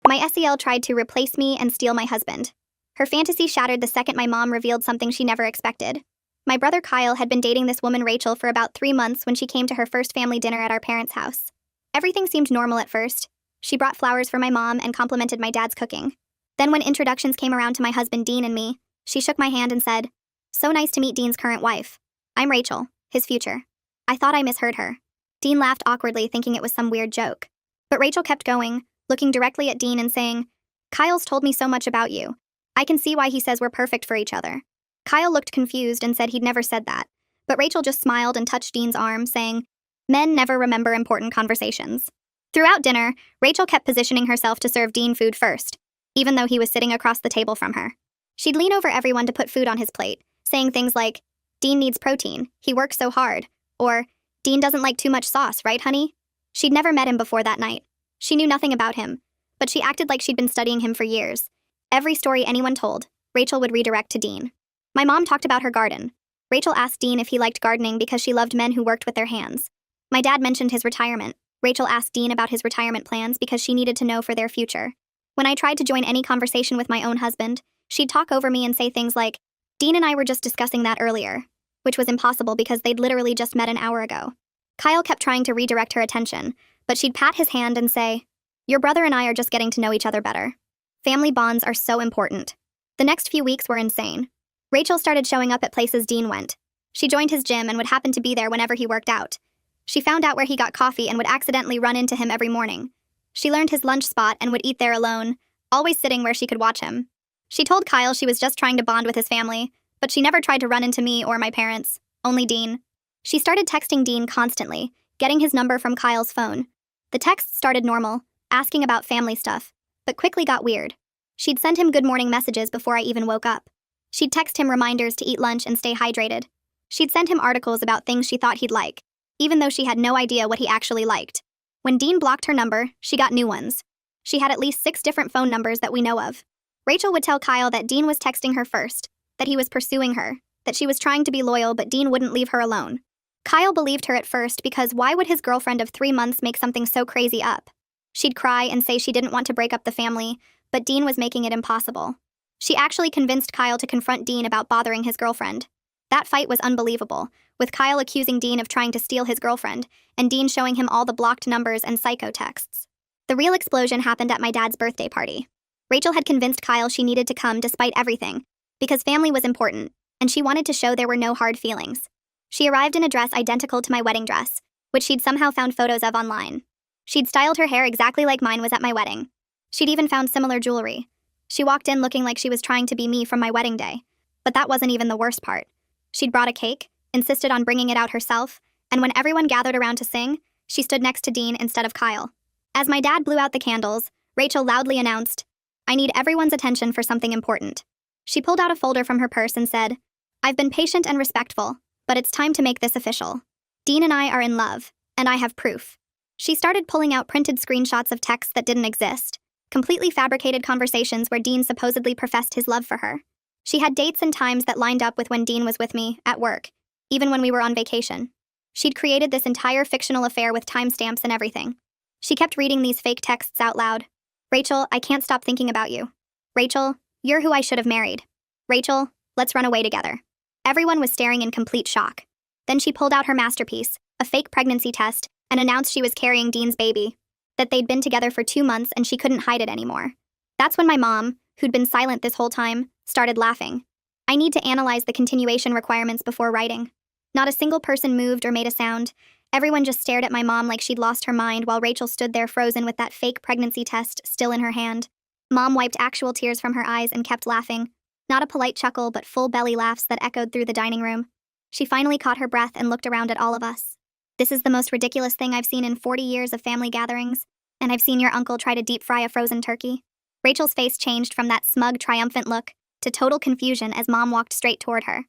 My SEL tried to replace me and steal my husband. Her fantasy shattered the second my mom revealed something she never expected. My brother Kyle had been dating this woman Rachel for about 3 months when she came to her first family dinner at our parents' house. Everything seemed normal at first. She brought flowers for my mom and complimented my dad's cooking. Then when introductions came around to my husband Dean and me, she shook my hand and said, "So nice to meet Dean's current wife. I'm Rachel, his future." I thought I misheard her. Dean laughed awkwardly, thinking it was some weird joke. But Rachel kept going, looking directly at Dean and saying, "Kyle's told me so much about you. I can see why he says we're perfect for each other." Kyle looked confused and said he'd never said that, but Rachel just smiled and touched Dean's arm, saying, "Men never remember important conversations." Throughout dinner, Rachel kept positioning herself to serve Dean food first, even though he was sitting across the table from her. She'd lean over everyone to put food on his plate, saying things like, "Dean needs protein, he works so hard," or, "Dean doesn't like too much sauce, right, honey?" She'd never met him before that night. She knew nothing about him, but she acted like she'd been studying him for years. Every story anyone told, Rachel would redirect to Dean. My mom talked about her garden. Rachel asked Dean if he liked gardening because she loved men who worked with their hands. My dad mentioned his retirement. Rachel asked Dean about his retirement plans because she needed to know for their future. When I tried to join any conversation with my own husband, she'd talk over me and say things like, "Dean and I were just discussing that earlier," which was impossible because they'd literally just met an hour ago. Kyle kept trying to redirect her attention, but she'd pat his hand and say, "Your brother and I are just getting to know each other better." Family bonds are so important. The next few weeks were insane. Rachel started showing up at places Dean went. She joined his gym and would happen to be there whenever he worked out. She found out where he got coffee and would accidentally run into him every morning. She learned his lunch spot and would eat there alone, always sitting where she could watch him. She told Kyle she was just trying to bond with his family, but she never tried to run into me or my parents, only Dean. She started texting Dean constantly, getting his number from Kyle's phone. The texts started normal, asking about family stuff, but quickly got weird. She'd send him good morning messages before I even woke up. She'd text him reminders to eat lunch and stay hydrated. She'd send him articles about things she thought he'd like, even though she had no idea what he actually liked. When Dean blocked her number, she got new ones. She had at least 6 different phone numbers that we know of. Rachel would tell Kyle that Dean was texting her first, that he was pursuing her, that she was trying to be loyal but Dean wouldn't leave her alone. Kyle believed her at first because why would his girlfriend of 3 months make something so crazy up? She'd cry and say she didn't want to break up the family, but Dean was making it impossible. She actually convinced Kyle to confront Dean about bothering his girlfriend. That fight was unbelievable, with Kyle accusing Dean of trying to steal his girlfriend, and Dean showing him all the blocked numbers and psycho texts. The real explosion happened at my dad's birthday party. Rachel had convinced Kyle she needed to come despite everything, because family was important, and she wanted to show there were no hard feelings. She arrived in a dress identical to my wedding dress, which she'd somehow found photos of online. She'd styled her hair exactly like mine was at my wedding. She'd even found similar jewelry. She walked in looking like she was trying to be me from my wedding day. But that wasn't even the worst part. She'd brought a cake, insisted on bringing it out herself, and when everyone gathered around to sing, she stood next to Dean instead of Kyle. As my dad blew out the candles, Rachel loudly announced, "I need everyone's attention for something important." She pulled out a folder from her purse and said, "I've been patient and respectful, but it's time to make this official. Dean and I are in love, and I have proof." She started pulling out printed screenshots of texts that didn't exist, completely fabricated conversations where Dean supposedly professed his love for her. She had dates and times that lined up with when Dean was with me, at work, even when we were on vacation. She'd created this entire fictional affair with timestamps and everything. She kept reading these fake texts out loud. "Rachel, I can't stop thinking about you. Rachel, you're who I should have married. Rachel, let's run away together." Everyone was staring in complete shock. Then she pulled out her masterpiece, a fake pregnancy test, and announced she was carrying Dean's baby, that they'd been together for 2 months and she couldn't hide it anymore. That's when my mom, who'd been silent this whole time, started laughing. I need to analyze the continuation requirements before writing. Not a single person moved or made a sound. Everyone just stared at my mom like she'd lost her mind while Rachel stood there frozen with that fake pregnancy test still in her hand. Mom wiped actual tears from her eyes and kept laughing. Not a polite chuckle, but full belly laughs that echoed through the dining room. She finally caught her breath and looked around at all of us. "This is the most ridiculous thing I've seen in 40 years of family gatherings, and I've seen your uncle try to deep fry a frozen turkey." Rachel's face changed from that smug, triumphant look to total confusion as Mom walked straight toward her.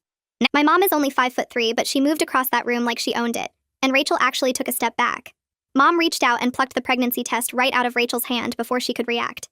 My mom is only 5'3", but she moved across that room like she owned it, and Rachel actually took a step back. Mom reached out and plucked the pregnancy test right out of Rachel's hand before she could react.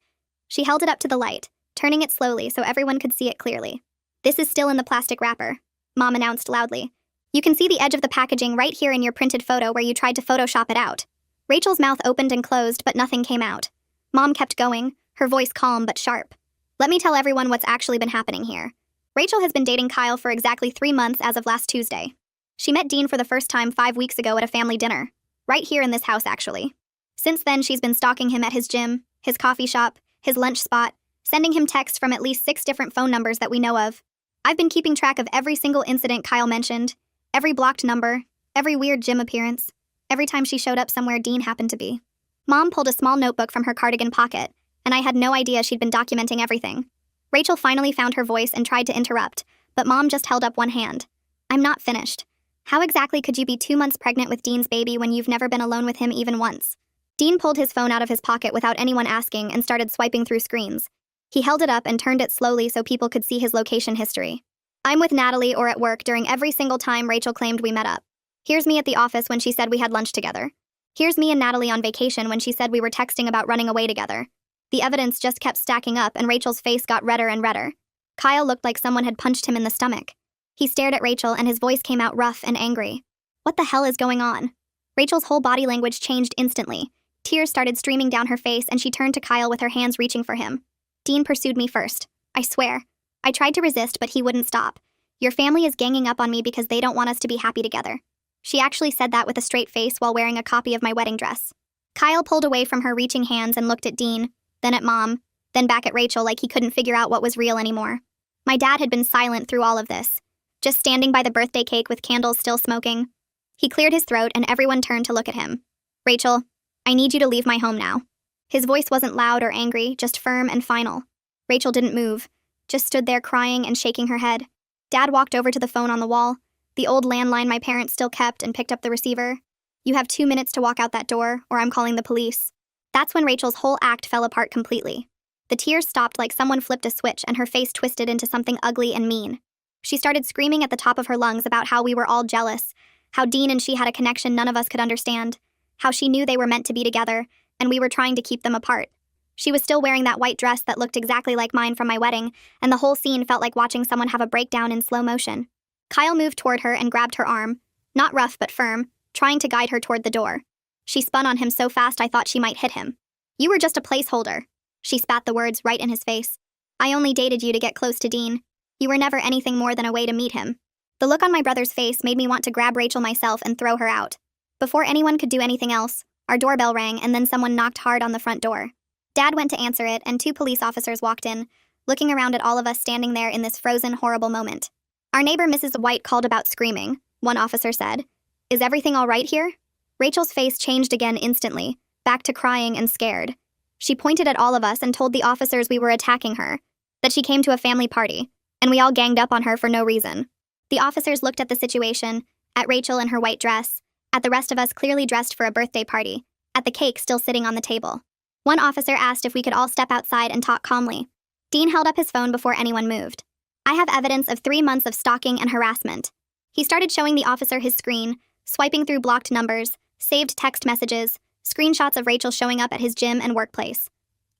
She held it up to the light, turning it slowly so everyone could see it clearly. "This is still in the plastic wrapper," Mom announced loudly. "You can see the edge of the packaging right here in your printed photo where you tried to Photoshop it out." Rachel's mouth opened and closed, but nothing came out. Mom kept going, her voice calm but sharp. Let me tell everyone what's actually been happening here. Rachel has been dating Kyle for exactly 3 months as of last Tuesday. She met Dean for the first time 5 weeks ago at a family dinner. Right here in this house, actually. Since then, she's been stalking him at his gym, his coffee shop, his lunch spot, sending him texts from at least 6 different phone numbers that we know of. I've been keeping track of every single incident Kyle mentioned, every blocked number, every weird gym appearance, every time she showed up somewhere Dean happened to be. Mom pulled a small notebook from her cardigan pocket, and I had no idea she'd been documenting everything. Rachel finally found her voice and tried to interrupt, but Mom just held up one hand. I'm not finished. How exactly could you be 2 months pregnant with Dean's baby when you've never been alone with him even once? Dean pulled his phone out of his pocket without anyone asking and started swiping through screens. He held it up and turned it slowly so people could see his location history. I'm with Natalie or at work during every single time Rachel claimed we met up. Here's me at the office when she said we had lunch together. Here's me and Natalie on vacation when she said we were texting about running away together. The evidence just kept stacking up and Rachel's face got redder and redder. Kyle looked like someone had punched him in the stomach. He stared at Rachel and his voice came out rough and angry. What the hell is going on? Rachel's whole body language changed instantly. Tears started streaming down her face and she turned to Kyle with her hands reaching for him. Dean pursued me first. I swear. I tried to resist, but he wouldn't stop. Your family is ganging up on me because they don't want us to be happy together. She actually said that with a straight face while wearing a copy of my wedding dress. Kyle pulled away from her reaching hands and looked at Dean, then at Mom, then back at Rachel like he couldn't figure out what was real anymore. My dad had been silent through all of this, just standing by the birthday cake with candles still smoking. He cleared his throat and everyone turned to look at him. Rachel, I need you to leave my home now. His voice wasn't loud or angry, just firm and final. Rachel didn't move, just stood there crying and shaking her head. Dad walked over to the phone on the wall, the old landline my parents still kept, and picked up the receiver. You have 2 minutes to walk out that door, or I'm calling the police. That's when Rachel's whole act fell apart completely. The tears stopped like someone flipped a switch and her face twisted into something ugly and mean. She started screaming at the top of her lungs about how we were all jealous, how Dean and she had a connection none of us could understand, how she knew they were meant to be together, and we were trying to keep them apart. She was still wearing that white dress that looked exactly like mine from my wedding, and the whole scene felt like watching someone have a breakdown in slow motion. Kyle moved toward her and grabbed her arm, not rough but firm, trying to guide her toward the door. She spun on him so fast I thought she might hit him. You were just a placeholder. She spat the words right in his face. I only dated you to get close to Dean. You were never anything more than a way to meet him. The look on my brother's face made me want to grab Rachel myself and throw her out. Before anyone could do anything else, our doorbell rang and then someone knocked hard on the front door. Dad went to answer it and 2 police officers walked in, looking around at all of us standing there in this frozen, horrible moment. Our neighbor Mrs. White called about screaming, one officer said. Is everything all right here? Rachel's face changed again instantly, back to crying and scared. She pointed at all of us and told the officers we were attacking her, that she came to a family party, and we all ganged up on her for no reason. The officers looked at the situation, at Rachel in her white dress, at the rest of us clearly dressed for a birthday party, at the cake still sitting on the table. One officer asked if we could all step outside and talk calmly. Dean held up his phone before anyone moved. I have evidence of 3 months of stalking and harassment. He started showing the officer his screen, swiping through blocked numbers, saved text messages, screenshots of Rachel showing up at his gym and workplace.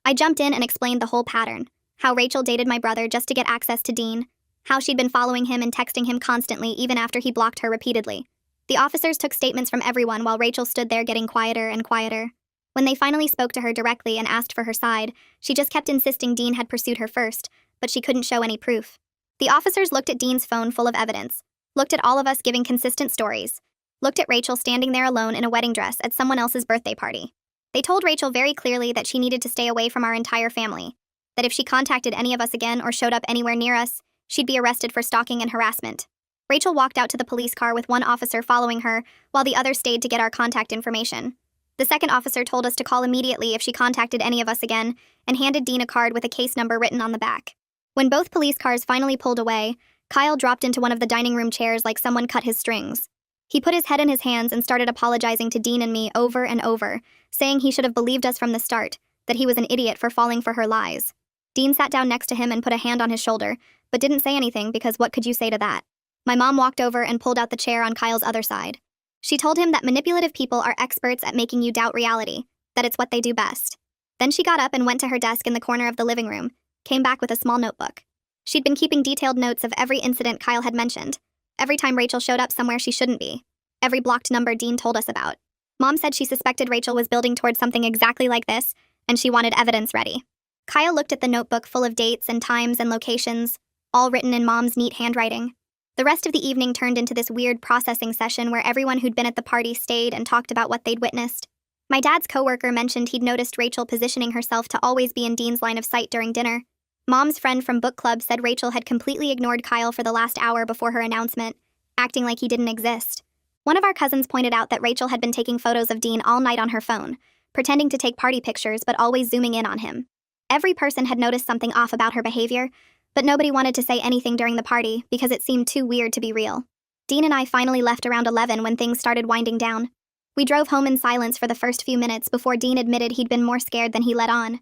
I jumped in and explained the whole pattern, how Rachel dated my brother just to get access to Dean, how she'd been following him and texting him constantly even after he blocked her repeatedly. The officers took statements from everyone while Rachel stood there getting quieter and quieter. When they finally spoke to her directly and asked for her side, she just kept insisting Dean had pursued her first, but she couldn't show any proof. The officers looked at Dean's phone full of evidence, looked at all of us giving consistent stories, looked at Rachel standing there alone in a wedding dress at someone else's birthday party. They told Rachel very clearly that she needed to stay away from our entire family, that if she contacted any of us again or showed up anywhere near us, she'd be arrested for stalking and harassment. Rachel walked out to the police car with one officer following her, while the other stayed to get our contact information. The second officer told us to call immediately if she contacted any of us again, and handed Dean a card with a case number written on the back. When both police cars finally pulled away, Kyle dropped into one of the dining room chairs like someone cut his strings. He put his head in his hands and started apologizing to Dean and me over and over, saying he should have believed us from the start, that he was an idiot for falling for her lies. Dean sat down next to him and put a hand on his shoulder, but didn't say anything because what could you say to that? My mom walked over and pulled out the chair on Kyle's other side. She told him that manipulative people are experts at making you doubt reality, that it's what they do best. Then she got up and went to her desk in the corner of the living room, came back with a small notebook. She'd been keeping detailed notes of every incident Kyle had mentioned, every time Rachel showed up somewhere she shouldn't be, every blocked number Dean told us about. Mom said she suspected Rachel was building towards something exactly like this, and she wanted evidence ready. Kyle looked at the notebook full of dates and times and locations, all written in Mom's neat handwriting. The rest of the evening turned into this weird processing session where everyone who'd been at the party stayed and talked about what they'd witnessed. My dad's coworker mentioned he'd noticed Rachel positioning herself to always be in Dean's line of sight during dinner. Mom's friend from book club said Rachel had completely ignored Kyle for the last hour before her announcement, acting like he didn't exist. One of our cousins pointed out that Rachel had been taking photos of Dean all night on her phone, pretending to take party pictures but always zooming in on him. Every person had noticed something off about her behavior, but nobody wanted to say anything during the party because it seemed too weird to be real. Dean and I finally left around 11 when things started winding down. We drove home in silence for the first few minutes before Dean admitted he'd been more scared than he let on.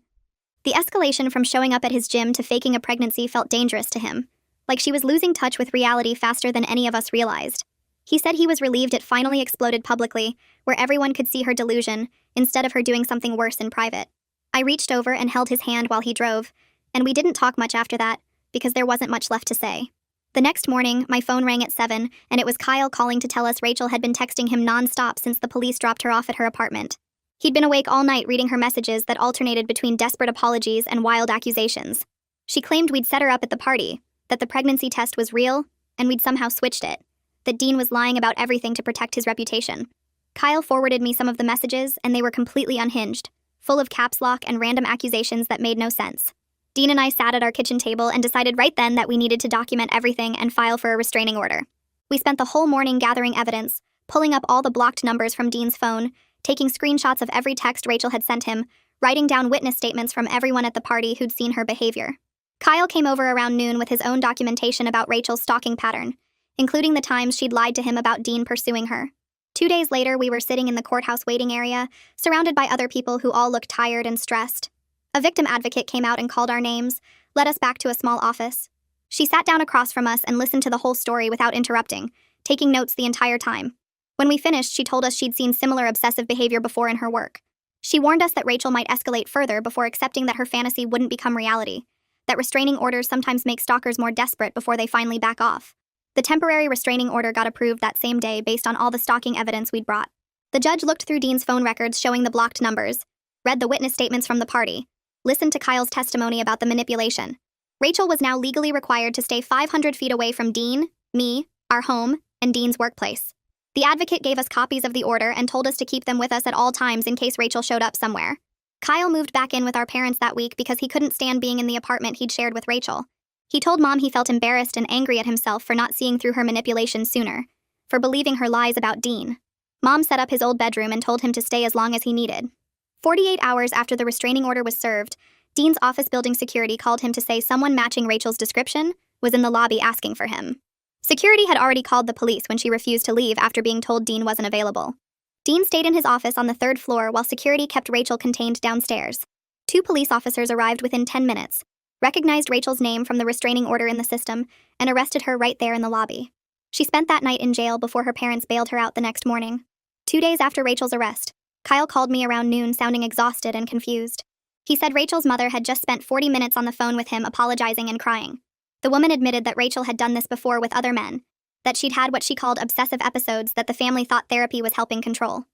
The escalation from showing up at his gym to faking a pregnancy felt dangerous to him, like she was losing touch with reality faster than any of us realized. He said he was relieved it finally exploded publicly, where everyone could see her delusion, instead of her doing something worse in private. I reached over and held his hand while he drove, and we didn't talk much after that, because there wasn't much left to say. The next morning, my phone rang at 7, and it was Kyle calling to tell us Rachel had been texting him non-stop since the police dropped her off at her apartment. He'd been awake all night reading her messages that alternated between desperate apologies and wild accusations. She claimed we'd set her up at the party, that the pregnancy test was real, and we'd somehow switched it, that Dean was lying about everything to protect his reputation. Kyle forwarded me some of the messages, and they were completely unhinged, full of caps lock and random accusations that made no sense. Dean and I sat at our kitchen table and decided right then that we needed to document everything and file for a restraining order. We spent the whole morning gathering evidence, pulling up all the blocked numbers from Dean's phone, taking screenshots of every text Rachel had sent him, writing down witness statements from everyone at the party who'd seen her behavior. Kyle came over around noon with his own documentation about Rachel's stalking pattern, including the times she'd lied to him about Dean pursuing her. 2 days later, we were sitting in the courthouse waiting area, surrounded by other people who all looked tired and stressed. A victim advocate came out and called our names, led us back to a small office. She sat down across from us and listened to the whole story without interrupting, taking notes the entire time. When we finished, she told us she'd seen similar obsessive behavior before in her work. She warned us that Rachel might escalate further before accepting that her fantasy wouldn't become reality, that restraining orders sometimes make stalkers more desperate before they finally back off. The temporary restraining order got approved that same day based on all the stalking evidence we'd brought. The judge looked through Dean's phone records showing the blocked numbers, read the witness statements from the party, listened to Kyle's testimony about the manipulation. Rachel was now legally required to stay 500 feet away from Dean, me, our home, and Dean's workplace. The advocate gave us copies of the order and told us to keep them with us at all times in case Rachel showed up somewhere. Kyle moved back in with our parents that week because he couldn't stand being in the apartment he'd shared with Rachel. He told Mom he felt embarrassed and angry at himself for not seeing through her manipulation sooner, for believing her lies about Dean. Mom set up his old bedroom and told him to stay as long as he needed. 48 hours after the restraining order was served, Dean's office building security called him to say someone matching Rachel's description was in the lobby asking for him. Security had already called the police when she refused to leave after being told Dean wasn't available. Dean stayed in his office on the 3rd floor while security kept Rachel contained downstairs. 2 police officers arrived within 10 minutes, recognized Rachel's name from the restraining order in the system, and arrested her right there in the lobby. She spent that night in jail before her parents bailed her out the next morning. 2 days after Rachel's arrest, Kyle called me around noon sounding exhausted and confused. He said Rachel's mother had just spent 40 minutes on the phone with him apologizing and crying. The woman admitted that Rachel had done this before with other men, that she'd had what she called obsessive episodes that the family thought therapy was helping control.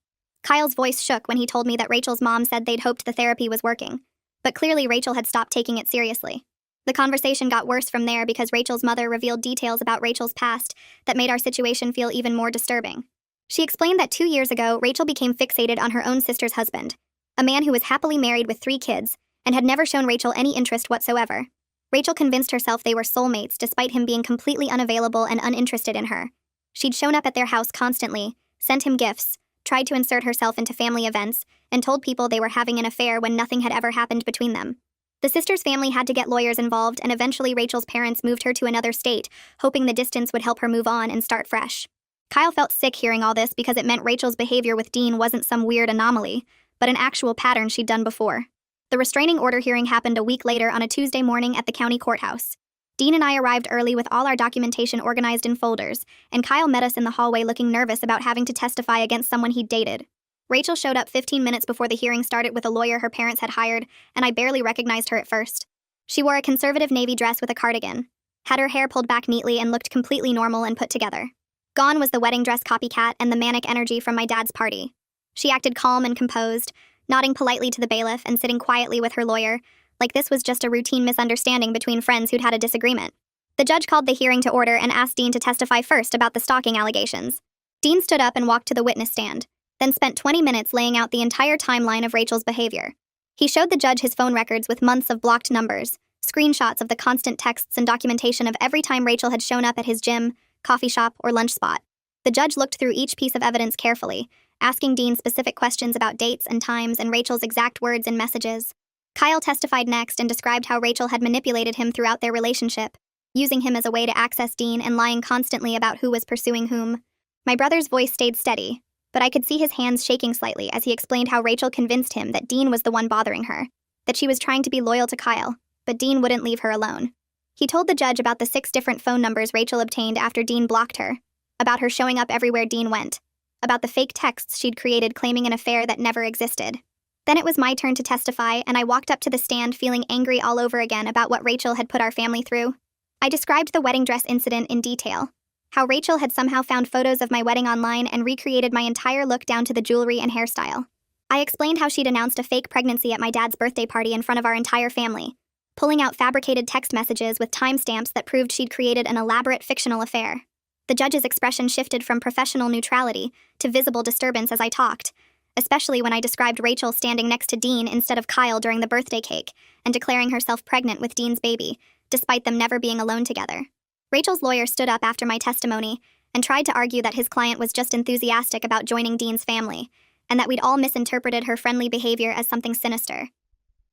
Kyle's voice shook when he told me that Rachel's mom said they'd hoped the therapy was working, but clearly Rachel had stopped taking it seriously. The conversation got worse from there because Rachel's mother revealed details about Rachel's past that made our situation feel even more disturbing. She explained that 2 years ago, Rachel became fixated on her own sister's husband, a man who was happily married with 3 kids and had never shown Rachel any interest whatsoever. Rachel convinced herself they were soulmates despite him being completely unavailable and uninterested in her. She'd shown up at their house constantly, sent him gifts, tried to insert herself into family events, and told people they were having an affair when nothing had ever happened between them. The sister's family had to get lawyers involved, and eventually Rachel's parents moved her to another state, hoping the distance would help her move on and start fresh. Kyle felt sick hearing all this because it meant Rachel's behavior with Dean wasn't some weird anomaly, but an actual pattern she'd done before. The restraining order hearing happened a week later on a Tuesday morning at the county courthouse. Dean and I arrived early with all our documentation organized in folders, and Kyle met us in the hallway looking nervous about having to testify against someone he'd dated. Rachel showed up 15 minutes before the hearing started with a lawyer her parents had hired, and I barely recognized her at first. She wore a conservative navy dress with a cardigan, had her hair pulled back neatly and looked completely normal and put together. Gone was the wedding dress copycat and the manic energy from my dad's party. She acted calm and composed, nodding politely to the bailiff and sitting quietly with her lawyer, like this was just a routine misunderstanding between friends who'd had a disagreement. The judge called the hearing to order and asked Dean to testify first about the stalking allegations. Dean stood up and walked to the witness stand, then spent 20 minutes laying out the entire timeline of Rachel's behavior. He showed the judge his phone records with months of blocked numbers, screenshots of the constant texts and documentation of every time Rachel had shown up at his gym, coffee shop, or lunch spot. The judge looked through each piece of evidence carefully, asking Dean specific questions about dates and times and Rachel's exact words and messages. Kyle testified next and described how Rachel had manipulated him throughout their relationship, using him as a way to access Dean and lying constantly about who was pursuing whom. My brother's voice stayed steady, but I could see his hands shaking slightly as he explained how Rachel convinced him that Dean was the one bothering her, that she was trying to be loyal to Kyle, but Dean wouldn't leave her alone. He told the judge about the 6 different phone numbers Rachel obtained after Dean blocked her, about her showing up everywhere Dean went, about the fake texts she'd created claiming an affair that never existed. Then it was my turn to testify, and I walked up to the stand feeling angry all over again about what Rachel had put our family through. I described the wedding dress incident in detail, how Rachel had somehow found photos of my wedding online and recreated my entire look down to the jewelry and hairstyle. I explained how she'd announced a fake pregnancy at my dad's birthday party in front of our entire family, pulling out fabricated text messages with timestamps that proved she'd created an elaborate fictional affair. The judge's expression shifted from professional neutrality to visible disturbance as I talked, especially when I described Rachel standing next to Dean instead of Kyle during the birthday cake and declaring herself pregnant with Dean's baby, despite them never being alone together. Rachel's lawyer stood up after my testimony and tried to argue that his client was just enthusiastic about joining Dean's family, and that we'd all misinterpreted her friendly behavior as something sinister.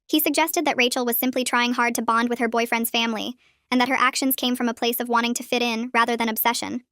He suggested that Rachel was simply trying hard to bond with her boyfriend's family, and that her actions came from a place of wanting to fit in rather than obsession.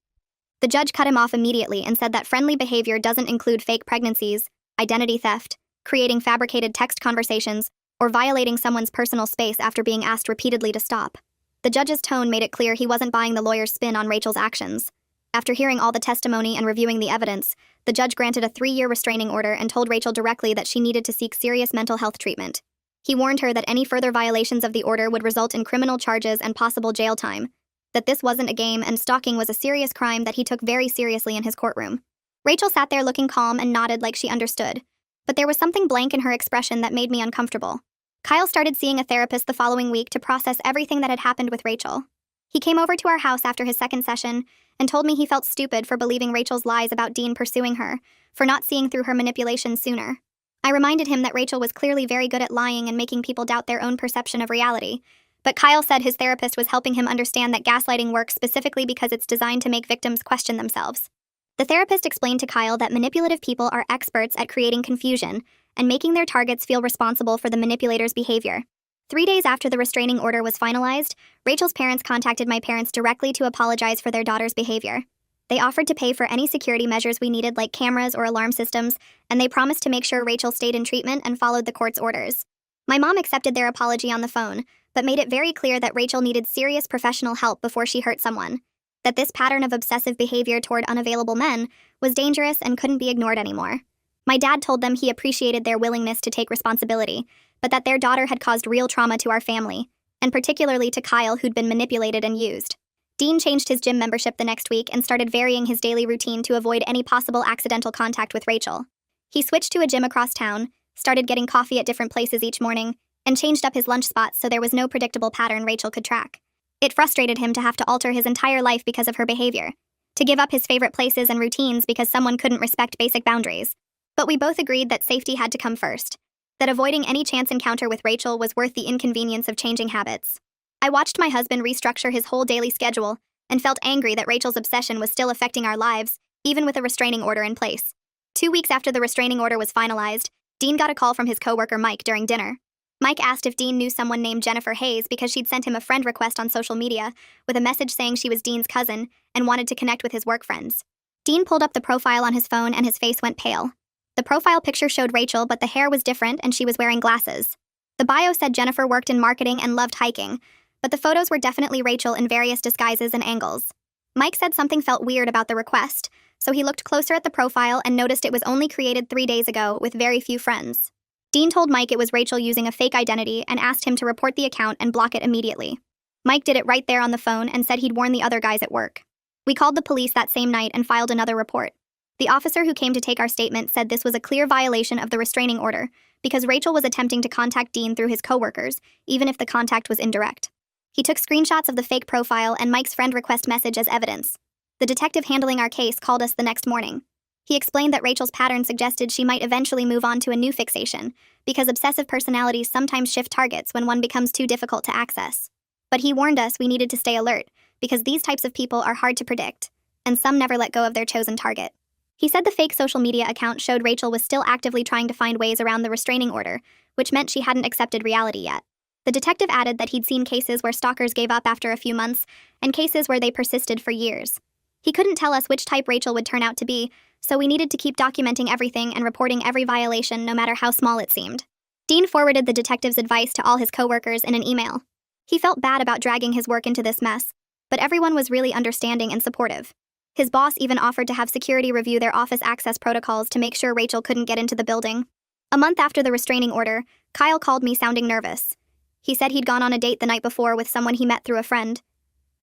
The judge cut him off immediately and said that friendly behavior doesn't include fake pregnancies, identity theft, creating fabricated text conversations, or violating someone's personal space after being asked repeatedly to stop. The judge's tone made it clear he wasn't buying the lawyer's spin on Rachel's actions. After hearing all the testimony and reviewing the evidence, the judge granted a 3-year restraining order and told Rachel directly that she needed to seek serious mental health treatment. He warned her that any further violations of the order would result in criminal charges and possible jail time, that this wasn't a game and stalking was a serious crime that he took very seriously in his courtroom. Rachel sat there looking calm and nodded like she understood, but there was something blank in her expression that made me uncomfortable. Kyle started seeing a therapist the following week to process everything that had happened with Rachel. He came over to our house after his second session and told me he felt stupid for believing Rachel's lies about Dean pursuing her, for not seeing through her manipulation sooner. I reminded him that Rachel was clearly very good at lying and making people doubt their own perception of reality, but Kyle said his therapist was helping him understand that gaslighting works specifically because it's designed to make victims question themselves. The therapist explained to Kyle that manipulative people are experts at creating confusion and making their targets feel responsible for the manipulator's behavior. 3 days after the restraining order was finalized, Rachel's parents contacted my parents directly to apologize for their daughter's behavior. They offered to pay for any security measures we needed, like cameras or alarm systems, and they promised to make sure Rachel stayed in treatment and followed the court's orders. My mom accepted their apology on the phone, but made it very clear that Rachel needed serious professional help before she hurt someone, that this pattern of obsessive behavior toward unavailable men was dangerous and couldn't be ignored anymore. My dad told them he appreciated their willingness to take responsibility, but that their daughter had caused real trauma to our family, and particularly to Kyle, who'd been manipulated and used. Dean changed his gym membership the next week and started varying his daily routine to avoid any possible accidental contact with Rachel. He switched to a gym across town, started getting coffee at different places each morning, and changed up his lunch spots so there was no predictable pattern Rachel could track. It frustrated him to have to alter his entire life because of her behavior, to give up his favorite places and routines because someone couldn't respect basic boundaries. But we both agreed that safety had to come first, that avoiding any chance encounter with Rachel was worth the inconvenience of changing habits. I watched my husband restructure his whole daily schedule and felt angry that Rachel's obsession was still affecting our lives, even with a restraining order in place. 2 weeks after the restraining order was finalized, Dean got a call from his coworker Mike during dinner. Mike asked if Dean knew someone named Jennifer Hayes because she'd sent him a friend request on social media with a message saying she was Dean's cousin and wanted to connect with his work friends. Dean pulled up the profile on his phone and his face went pale. The profile picture showed Rachel, but the hair was different and she was wearing glasses. The bio said Jennifer worked in marketing and loved hiking, but the photos were definitely Rachel in various disguises and angles. Mike said something felt weird about the request, so he looked closer at the profile and noticed it was only created 3 days ago with very few friends. Dean told Mike it was Rachel using a fake identity and asked him to report the account and block it immediately. Mike did it right there on the phone and said he'd warn the other guys at work. We called the police that same night and filed another report. The officer who came to take our statement said this was a clear violation of the restraining order because Rachel was attempting to contact Dean through his coworkers, even if the contact was indirect. He took screenshots of the fake profile and Mike's friend request message as evidence. The detective handling our case called us the next morning. He explained that Rachel's pattern suggested she might eventually move on to a new fixation, because obsessive personalities sometimes shift targets when one becomes too difficult to access. But he warned us we needed to stay alert, because these types of people are hard to predict, and some never let go of their chosen target. He said the fake social media account showed Rachel was still actively trying to find ways around the restraining order, which meant she hadn't accepted reality yet. The detective added that he'd seen cases where stalkers gave up after a few months, and cases where they persisted for years. He couldn't tell us which type Rachel would turn out to be, so we needed to keep documenting everything and reporting every violation no matter how small it seemed. Dean forwarded the detective's advice to all his coworkers in an email. He felt bad about dragging his work into this mess, but everyone was really understanding and supportive. His boss even offered to have security review their office access protocols to make sure Rachel couldn't get into the building. A month after the restraining order, Kyle called me sounding nervous. He said he'd gone on a date the night before with someone he met through a friend.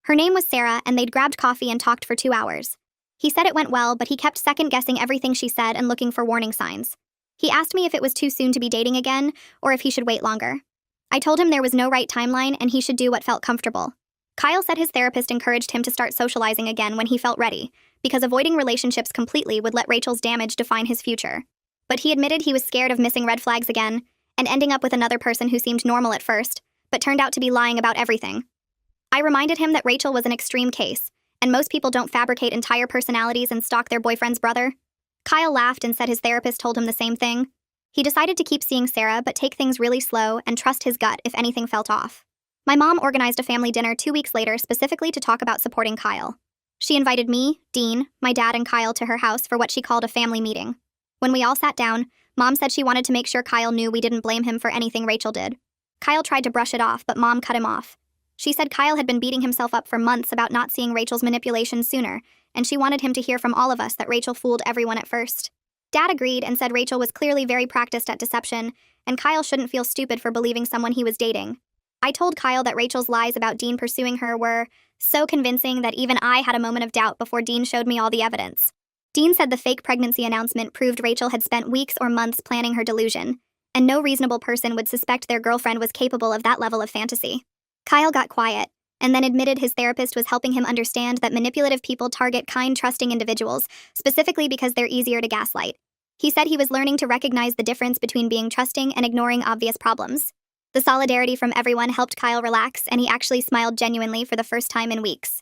Her name was Sarah, and they'd grabbed coffee and talked for 2 hours. He said it went well, but he kept second-guessing everything she said and looking for warning signs. He asked me if it was too soon to be dating again, or if he should wait longer. I told him there was no right timeline and he should do what felt comfortable. Kyle said his therapist encouraged him to start socializing again when he felt ready, because avoiding relationships completely would let Rachel's damage define his future. But he admitted he was scared of missing red flags again, and ending up with another person who seemed normal at first, but turned out to be lying about everything. I reminded him that Rachel was an extreme case, and most people don't fabricate entire personalities and stalk their boyfriend's brother. Kyle laughed and said his therapist told him the same thing. He decided to keep seeing Sarah but take things really slow and trust his gut if anything felt off. My mom organized a family dinner 2 weeks later specifically to talk about supporting Kyle. She invited me, Dean, my dad, and Kyle to her house for what she called a family meeting. When we all sat down, Mom said she wanted to make sure Kyle knew we didn't blame him for anything Rachel did. Kyle tried to brush it off, but Mom cut him off. She said Kyle had been beating himself up for months about not seeing Rachel's manipulation sooner, and she wanted him to hear from all of us that Rachel fooled everyone at first. Dad agreed and said Rachel was clearly very practiced at deception, and Kyle shouldn't feel stupid for believing someone he was dating. I told Kyle that Rachel's lies about Dean pursuing her were so convincing that even I had a moment of doubt before Dean showed me all the evidence. Dean said the fake pregnancy announcement proved Rachel had spent weeks or months planning her delusion, and no reasonable person would suspect their girlfriend was capable of that level of fantasy. Kyle got quiet, and then admitted his therapist was helping him understand that manipulative people target kind, trusting individuals, specifically because they're easier to gaslight. He said he was learning to recognize the difference between being trusting and ignoring obvious problems. The solidarity from everyone helped Kyle relax, and he actually smiled genuinely for the first time in weeks.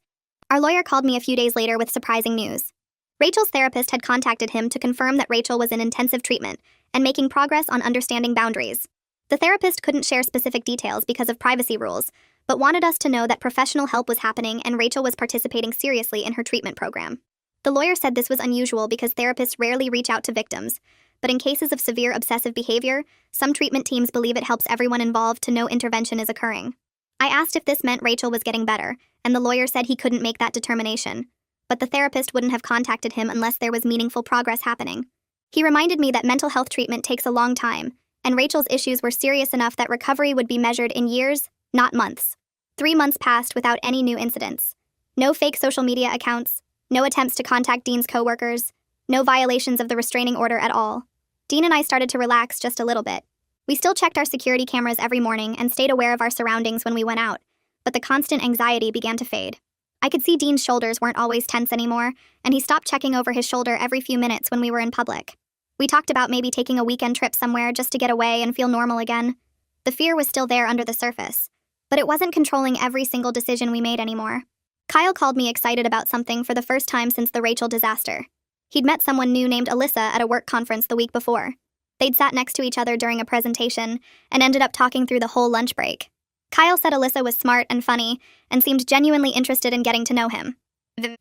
Our lawyer called me a few days later with surprising news. Rachel's therapist had contacted him to confirm that Rachel was in intensive treatment and making progress on understanding boundaries. The therapist couldn't share specific details because of privacy rules, but wanted us to know that professional help was happening and Rachel was participating seriously in her treatment program. The lawyer said this was unusual because therapists rarely reach out to victims, but in cases of severe obsessive behavior, some treatment teams believe it helps everyone involved to know intervention is occurring. I asked if this meant Rachel was getting better, and the lawyer said he couldn't make that determination, but the therapist wouldn't have contacted him unless there was meaningful progress happening. He reminded me that mental health treatment takes a long time, and Rachel's issues were serious enough that recovery would be measured in years, not months. 3 months passed without any new incidents. No fake social media accounts, no attempts to contact Dean's coworkers, no violations of the restraining order at all. Dean and I started to relax just a little bit. We still checked our security cameras every morning and stayed aware of our surroundings when we went out, but the constant anxiety began to fade. I could see Dean's shoulders weren't always tense anymore, and he stopped checking over his shoulder every few minutes when we were in public. We talked about maybe taking a weekend trip somewhere just to get away and feel normal again. The fear was still there under the surface, but it wasn't controlling every single decision we made anymore. Kyle called me excited about something for the first time since the Rachel disaster. He'd met someone new named Alyssa at a work conference the week before. They'd sat next to each other during a presentation and ended up talking through the whole lunch break. Kyle said Alyssa was smart and funny and seemed genuinely interested in getting to know him.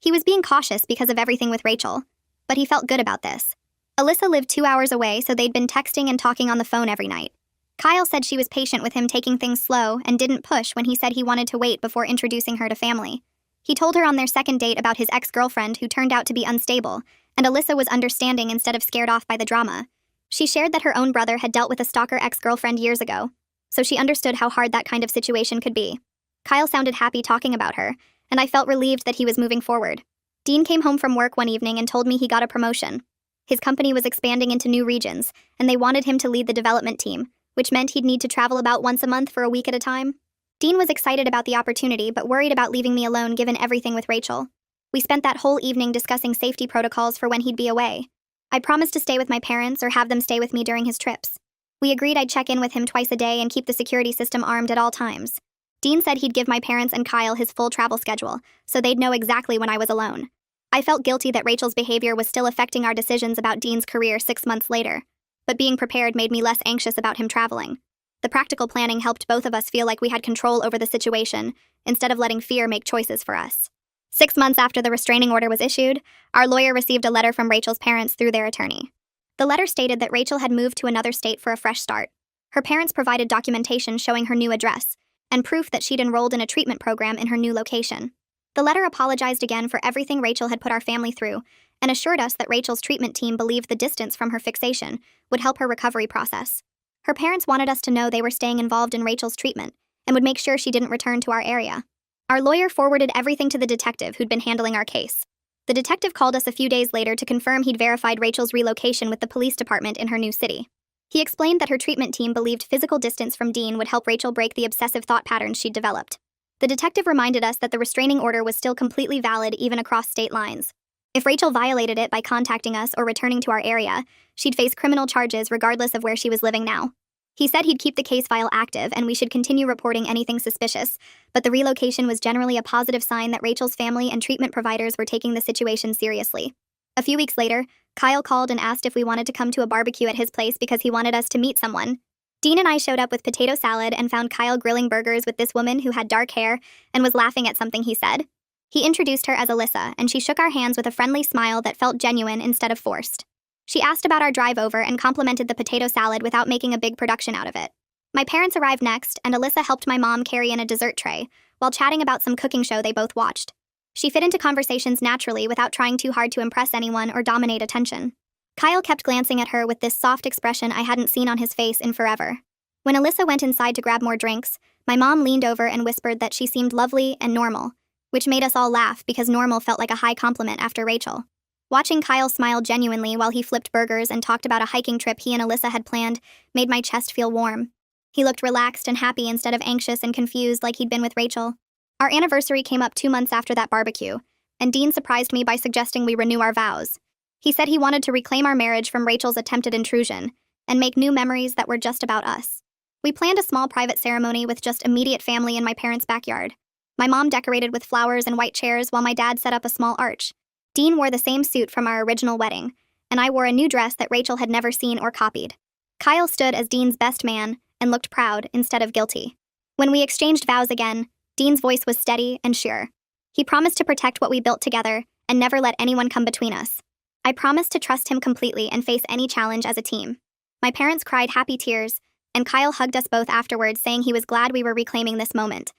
He was being cautious because of everything with Rachel, but he felt good about this. Alyssa lived 2 hours away, so they'd been texting and talking on the phone every night. Kyle said she was patient with him taking things slow and didn't push when he said he wanted to wait before introducing her to family. He told her on their second date about his ex-girlfriend who turned out to be unstable, and Alyssa was understanding instead of scared off by the drama. She shared that her own brother had dealt with a stalker ex-girlfriend years ago, so she understood how hard that kind of situation could be. Kyle sounded happy talking about her, and I felt relieved that he was moving forward. Dean came home from work one evening and told me he got a promotion. His company was expanding into new regions, and they wanted him to lead the development team, which meant he'd need to travel about once a month for a week at a time. Dean was excited about the opportunity, but worried about leaving me alone given everything with Rachel. We spent that whole evening discussing safety protocols for when he'd be away. I promised to stay with my parents or have them stay with me during his trips. We agreed I'd check in with him twice a day and keep the security system armed at all times. Dean said he'd give my parents and Kyle his full travel schedule, so they'd know exactly when I was alone. I felt guilty that Rachel's behavior was still affecting our decisions about Dean's career 6 months later, but being prepared made me less anxious about him traveling. The practical planning helped both of us feel like we had control over the situation, instead of letting fear make choices for us. 6 months after the restraining order was issued, our lawyer received a letter from Rachel's parents through their attorney. The letter stated that Rachel had moved to another state for a fresh start. Her parents provided documentation showing her new address, and proof that she'd enrolled in a treatment program in her new location. The letter apologized again for everything Rachel had put our family through, and assured us that Rachel's treatment team believed the distance from her fixation would help her recovery process. Her parents wanted us to know they were staying involved in Rachel's treatment, and would make sure she didn't return to our area. Our lawyer forwarded everything to the detective who'd been handling our case. The detective called us a few days later to confirm he'd verified Rachel's relocation with the police department in her new city. He explained that her treatment team believed physical distance from Dean would help Rachel break the obsessive thought patterns she'd developed. The detective reminded us that the restraining order was still completely valid even across state lines. If Rachel violated it by contacting us or returning to our area, she'd face criminal charges regardless of where she was living now. He said he'd keep the case file active and we should continue reporting anything suspicious, but the relocation was generally a positive sign that Rachel's family and treatment providers were taking the situation seriously. A few weeks later, Kyle called and asked if we wanted to come to a barbecue at his place because he wanted us to meet someone. Dean and I showed up with potato salad and found Kyle grilling burgers with this woman who had dark hair and was laughing at something he said. He introduced her as Alyssa, and she shook our hands with a friendly smile that felt genuine instead of forced. She asked about our drive over and complimented the potato salad without making a big production out of it. My parents arrived next, and Alyssa helped my mom carry in a dessert tray, while chatting about some cooking show they both watched. She fit into conversations naturally without trying too hard to impress anyone or dominate attention. Kyle kept glancing at her with this soft expression I hadn't seen on his face in forever. When Alyssa went inside to grab more drinks, my mom leaned over and whispered that she seemed lovely and normal, which made us all laugh because normal felt like a high compliment after Rachel. Watching Kyle smile genuinely while he flipped burgers and talked about a hiking trip he and Alyssa had planned made my chest feel warm. He looked relaxed and happy instead of anxious and confused like he'd been with Rachel. Our anniversary came up 2 months after that barbecue, and Dean surprised me by suggesting we renew our vows. He said he wanted to reclaim our marriage from Rachel's attempted intrusion and make new memories that were just about us. We planned a small private ceremony with just immediate family in my parents' backyard. My mom decorated with flowers and white chairs while my dad set up a small arch. Dean wore the same suit from our original wedding, and I wore a new dress that Rachel had never seen or copied. Kyle stood as Dean's best man and looked proud instead of guilty. When we exchanged vows again, Dean's voice was steady and sure. He promised to protect what we built together and never let anyone come between us. I promised to trust him completely and face any challenge as a team. My parents cried happy tears, and Kyle hugged us both afterwards, saying he was glad we were reclaiming this moment.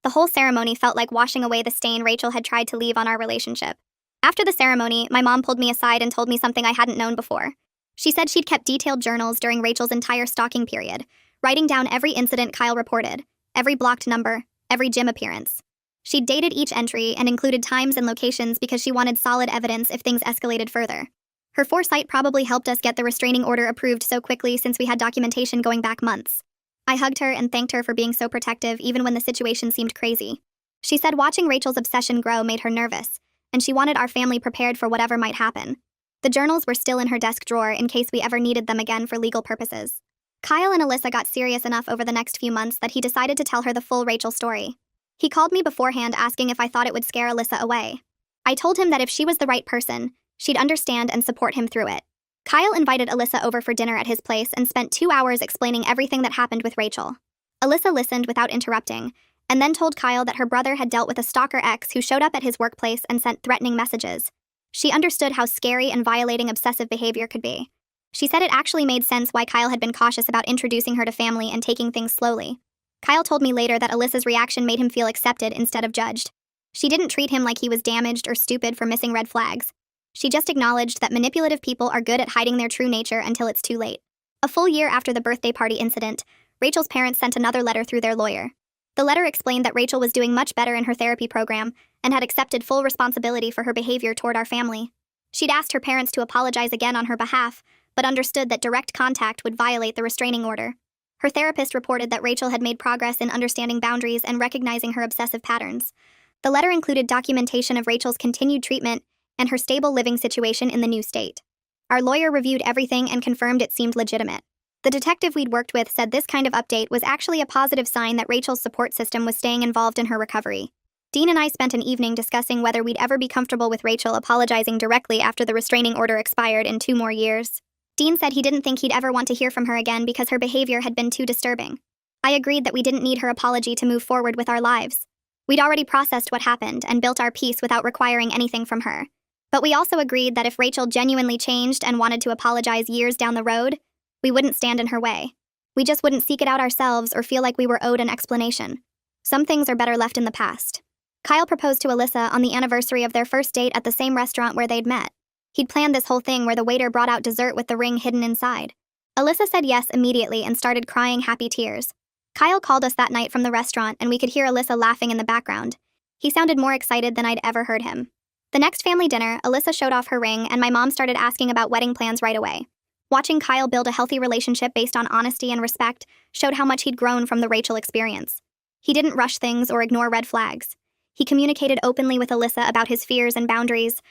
The whole ceremony felt like washing away the stain Rachel had tried to leave on our relationship. After the ceremony, my mom pulled me aside and told me something I hadn't known before. She said she'd kept detailed journals during Rachel's entire stalking period, writing down every incident Kyle reported, every blocked number, every gym appearance. She'd dated each entry and included times and locations because she wanted solid evidence if things escalated further. Her foresight probably helped us get the restraining order approved so quickly since we had documentation going back months. I hugged her and thanked her for being so protective even when the situation seemed crazy. She said watching Rachel's obsession grow made her nervous, and she wanted our family prepared for whatever might happen. The journals were still in her desk drawer in case we ever needed them again for legal purposes. Kyle and Alyssa got serious enough over the next few months that he decided to tell her the full Rachel story. He called me beforehand asking if I thought it would scare Alyssa away. I told him that if she was the right person, she'd understand and support him through it. Kyle invited Alyssa over for dinner at his place and spent 2 hours explaining everything that happened with Rachel. Alyssa listened without interrupting, and then told Kyle that her brother had dealt with a stalker ex who showed up at his workplace and sent threatening messages. She understood how scary and violating obsessive behavior could be. She said it actually made sense why Kyle had been cautious about introducing her to family and taking things slowly. Kyle told me later that Alyssa's reaction made him feel accepted instead of judged. She didn't treat him like he was damaged or stupid for missing red flags. She just acknowledged that manipulative people are good at hiding their true nature until it's too late. A full year after the birthday party incident, Rachel's parents sent another letter through their lawyer. The letter explained that Rachel was doing much better in her therapy program and had accepted full responsibility for her behavior toward our family. She'd asked her parents to apologize again on her behalf, but understood that direct contact would violate the restraining order. Her therapist reported that Rachel had made progress in understanding boundaries and recognizing her obsessive patterns. The letter included documentation of Rachel's continued treatment and her stable living situation in the new state. Our lawyer reviewed everything and confirmed it seemed legitimate. The detective we'd worked with said this kind of update was actually a positive sign that Rachel's support system was staying involved in her recovery. Dean and I spent an evening discussing whether we'd ever be comfortable with Rachel apologizing directly after the restraining order expired in 2 more years. Dean said he didn't think he'd ever want to hear from her again because her behavior had been too disturbing. I agreed that we didn't need her apology to move forward with our lives. We'd already processed what happened and built our peace without requiring anything from her. But we also agreed that if Rachel genuinely changed and wanted to apologize years down the road, we wouldn't stand in her way. We just wouldn't seek it out ourselves or feel like we were owed an explanation. Some things are better left in the past. Kyle proposed to Alyssa on the anniversary of their first date at the same restaurant where they'd met. He'd planned this whole thing where the waiter brought out dessert with the ring hidden inside. Alyssa said yes immediately and started crying happy tears. Kyle called us that night from the restaurant and we could hear Alyssa laughing in the background. He sounded more excited than I'd ever heard him. The next family dinner, Alyssa showed off her ring and my mom started asking about wedding plans right away. Watching Kyle build a healthy relationship based on honesty and respect showed how much he'd grown from the Rachel experience. He didn't rush things or ignore red flags. He communicated openly with Alyssa about his fears and boundaries.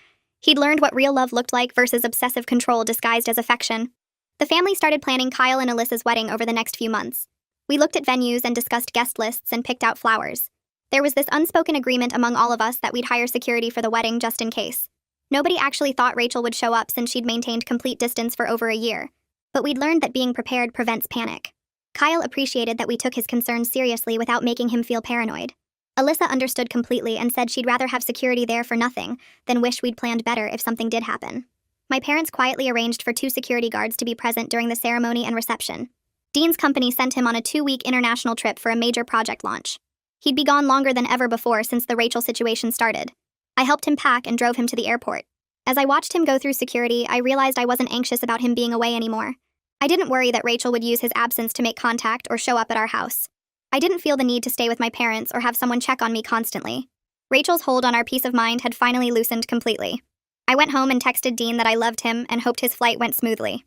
He'd learned what real love looked like versus obsessive control disguised as affection. The family started planning Kyle and Alyssa's wedding over the next few months. We looked at venues and discussed guest lists and picked out flowers. There was this unspoken agreement among all of us that we'd hire security for the wedding just in case. Nobody actually thought Rachel would show up since she'd maintained complete distance for over a year. But we'd learned that being prepared prevents panic. Kyle appreciated that we took his concerns seriously without making him feel paranoid. Alyssa understood completely and said she'd rather have security there for nothing than wish we'd planned better if something did happen. My parents quietly arranged for 2 security guards to be present during the ceremony and reception. Dean's company sent him on a 2-week international trip for a major project launch. He'd be gone longer than ever before since the Rachel situation started. I helped him pack and drove him to the airport. As I watched him go through security, I realized I wasn't anxious about him being away anymore. I didn't worry that Rachel would use his absence to make contact or show up at our house. I didn't feel the need to stay with my parents or have someone check on me constantly. Rachel's hold on our peace of mind had finally loosened completely. I went home and texted Dean that I loved him and hoped his flight went smoothly.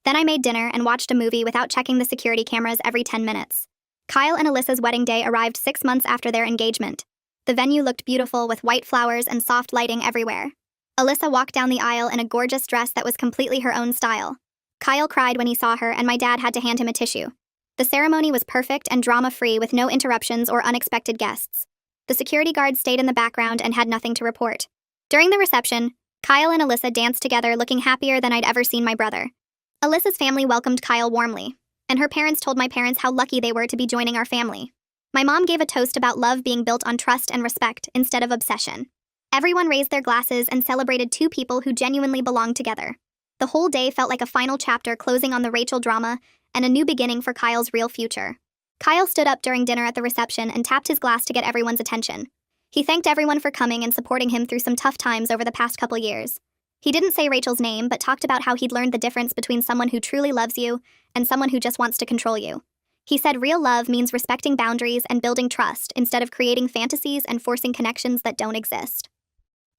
Then I made dinner and watched a movie without checking the security cameras every 10 minutes. Kyle and Alyssa's wedding day arrived 6 months after their engagement. The venue looked beautiful with white flowers and soft lighting everywhere. Alyssa walked down the aisle in a gorgeous dress that was completely her own style. Kyle cried when he saw her and my dad had to hand him a tissue. The ceremony was perfect and drama-free with no interruptions or unexpected guests. The security guards stayed in the background and had nothing to report. During the reception, Kyle and Alyssa danced together looking happier than I'd ever seen my brother. Alyssa's family welcomed Kyle warmly, and her parents told my parents how lucky they were to be joining our family. My mom gave a toast about love being built on trust and respect instead of obsession. Everyone raised their glasses and celebrated 2 people who genuinely belonged together. The whole day felt like a final chapter closing on the Rachel drama and a new beginning for Kyle's real future. Kyle stood up during dinner at the reception and tapped his glass to get everyone's attention. He thanked everyone for coming and supporting him through some tough times over the past couple years. He didn't say Rachel's name, but talked about how he'd learned the difference between someone who truly loves you and someone who just wants to control you. He said real love means respecting boundaries and building trust instead of creating fantasies and forcing connections that don't exist.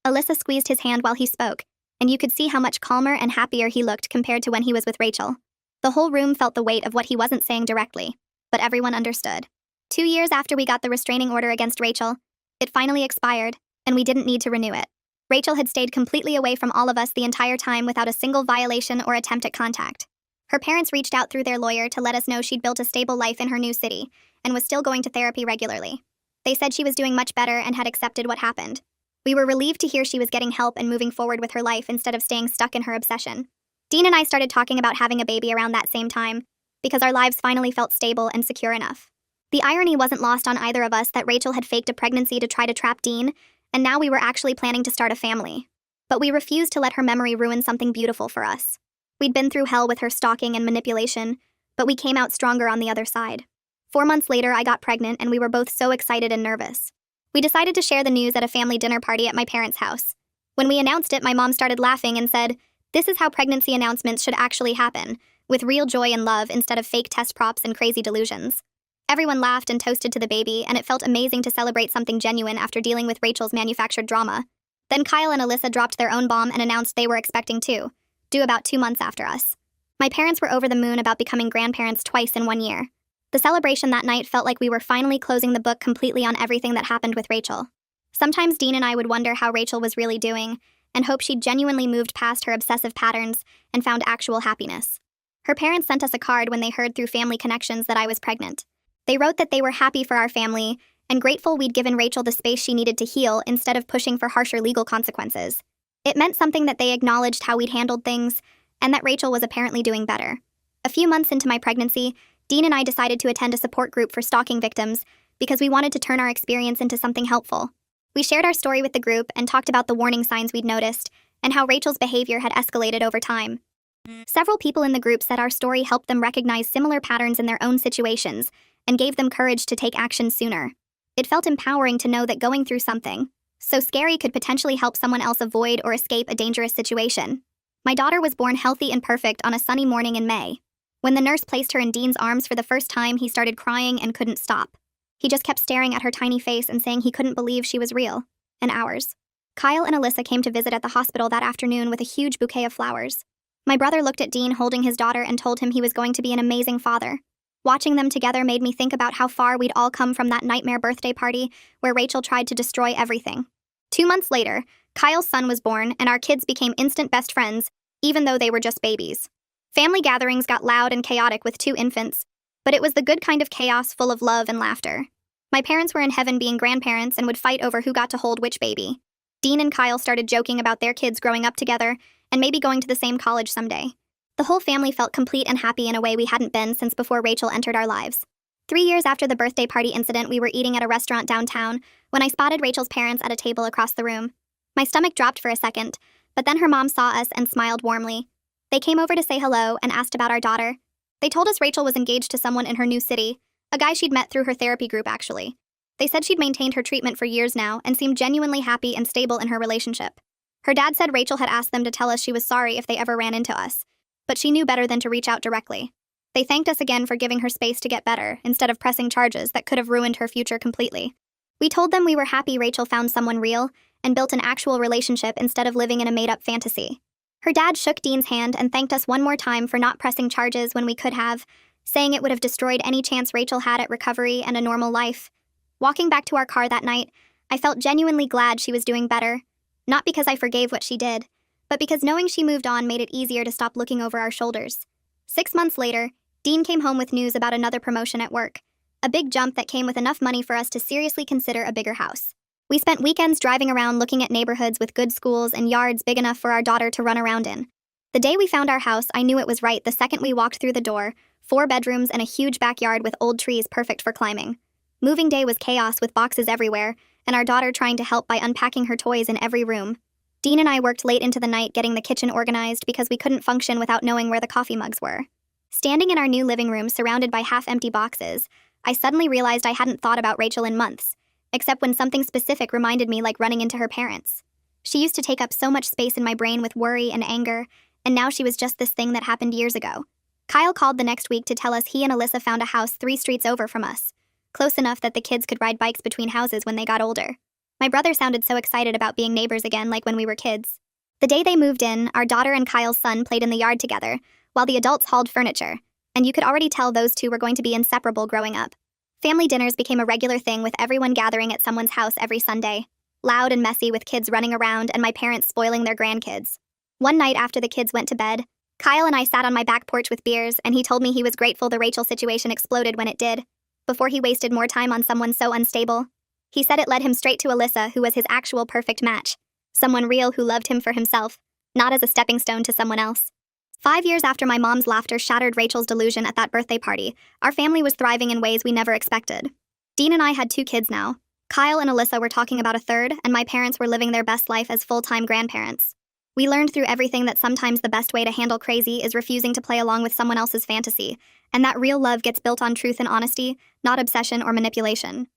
Alyssa squeezed his hand while he spoke, and you could see how much calmer and happier he looked compared to when he was with Rachel. The whole room felt the weight of what he wasn't saying directly, but everyone understood. 2 years after we got the restraining order against Rachel, it finally expired, and we didn't need to renew it. Rachel had stayed completely away from all of us the entire time without a single violation or attempt at contact. Her parents reached out through their lawyer to let us know she'd built a stable life in her new city and was still going to therapy regularly. They said she was doing much better and had accepted what happened. We were relieved to hear she was getting help and moving forward with her life instead of staying stuck in her obsession. Dean and I started talking about having a baby around that same time because our lives finally felt stable and secure enough. The irony wasn't lost on either of us that Rachel had faked a pregnancy to try to trap Dean, and now we were actually planning to start a family. But we refused to let her memory ruin something beautiful for us. We'd been through hell with her stalking and manipulation, but we came out stronger on the other side. 4 months later, I got pregnant, and we were both so excited and nervous. We decided to share the news at a family dinner party at my parents' house. When we announced it, my mom started laughing and said, "This is how pregnancy announcements should actually happen, with real joy and love instead of fake test props and crazy delusions." Everyone laughed and toasted to the baby, and it felt amazing to celebrate something genuine after dealing with Rachel's manufactured drama. Then Kyle and Alyssa dropped their own bomb and announced they were expecting two, due about 2 months after us. My parents were over the moon about becoming grandparents twice in 1 year. The celebration that night felt like we were finally closing the book completely on everything that happened with Rachel. Sometimes Dean and I would wonder how Rachel was really doing, and hope she'd genuinely moved past her obsessive patterns and found actual happiness. Her parents sent us a card when they heard through family connections that I was pregnant. They wrote that they were happy for our family and grateful we'd given Rachel the space she needed to heal instead of pushing for harsher legal consequences. It meant something that they acknowledged how we'd handled things and that Rachel was apparently doing better. A few months into my pregnancy, Dean and I decided to attend a support group for stalking victims because we wanted to turn our experience into something helpful. We shared our story with the group and talked about the warning signs we'd noticed and how Rachel's behavior had escalated over time. Several people in the group said our story helped them recognize similar patterns in their own situations and gave them courage to take action sooner. It felt empowering to know that going through something so scary could potentially help someone else avoid or escape a dangerous situation. My daughter was born healthy and perfect on a sunny morning in May. When the nurse placed her in Dean's arms for the first time, he started crying and couldn't stop. He just kept staring at her tiny face and saying he couldn't believe she was real, and ours. Kyle and Alyssa came to visit at the hospital that afternoon with a huge bouquet of flowers. My brother looked at Dean holding his daughter and told him he was going to be an amazing father. Watching them together made me think about how far we'd all come from that nightmare birthday party where Rachel tried to destroy everything. 2 months later, Kyle's son was born and our kids became instant best friends, even though they were just babies. Family gatherings got loud and chaotic with 2 infants, but it was the good kind of chaos full of love and laughter. My parents were in heaven being grandparents and would fight over who got to hold which baby. Dean and Kyle started joking about their kids growing up together and maybe going to the same college someday. The whole family felt complete and happy in a way we hadn't been since before Rachel entered our lives. 3 years after the birthday party incident, we were eating at a restaurant downtown when I spotted Rachel's parents at a table across the room. My stomach dropped for a second, but then her mom saw us and smiled warmly. They came over to say hello and asked about our daughter. They told us Rachel was engaged to someone in her new city, a guy she'd met through her therapy group actually. They said she'd maintained her treatment for years now and seemed genuinely happy and stable in her relationship. Her dad said Rachel had asked them to tell us she was sorry if they ever ran into us, but she knew better than to reach out directly. They thanked us again for giving her space to get better instead of pressing charges that could have ruined her future completely. We told them we were happy Rachel found someone real and built an actual relationship instead of living in a made-up fantasy. Her dad shook Dean's hand and thanked us one more time for not pressing charges when we could have, saying it would have destroyed any chance Rachel had at recovery and a normal life. Walking back to our car that night, I felt genuinely glad she was doing better, not because I forgave what she did, but because knowing she moved on made it easier to stop looking over our shoulders. 6 months later, Dean came home with news about another promotion at work, a big jump that came with enough money for us to seriously consider a bigger house. We spent weekends driving around looking at neighborhoods with good schools and yards big enough for our daughter to run around in. The day we found our house, I knew it was right the second we walked through the door, 4 bedrooms and a huge backyard with old trees perfect for climbing. Moving day was chaos with boxes everywhere, and our daughter trying to help by unpacking her toys in every room. Dean and I worked late into the night getting the kitchen organized because we couldn't function without knowing where the coffee mugs were. Standing in our new living room surrounded by half-empty boxes, I suddenly realized I hadn't thought about Rachel in months, except when something specific reminded me, like running into her parents. She used to take up so much space in my brain with worry and anger, and now she was just this thing that happened years ago. Kyle called the next week to tell us he and Alyssa found a house 3 streets over from us, close enough that the kids could ride bikes between houses when they got older. My brother sounded so excited about being neighbors again, like when we were kids. The day they moved in, our daughter and Kyle's son played in the yard together, while the adults hauled furniture, and you could already tell those two were going to be inseparable growing up. Family dinners became a regular thing with everyone gathering at someone's house every Sunday, loud and messy with kids running around and my parents spoiling their grandkids. One night after the kids went to bed, Kyle and I sat on my back porch with beers, and he told me he was grateful the Rachel situation exploded when it did, before he wasted more time on someone so unstable. He said it led him straight to Alyssa, who was his actual perfect match, someone real who loved him for himself, not as a stepping stone to someone else. 5 years after my mom's laughter shattered Rachel's delusion at that birthday party, our family was thriving in ways we never expected. Dean and I had 2 kids now. Kyle and Alyssa were talking about a third, and my parents were living their best life as full-time grandparents. We learned through everything that sometimes the best way to handle crazy is refusing to play along with someone else's fantasy, and that real love gets built on truth and honesty, not obsession or manipulation.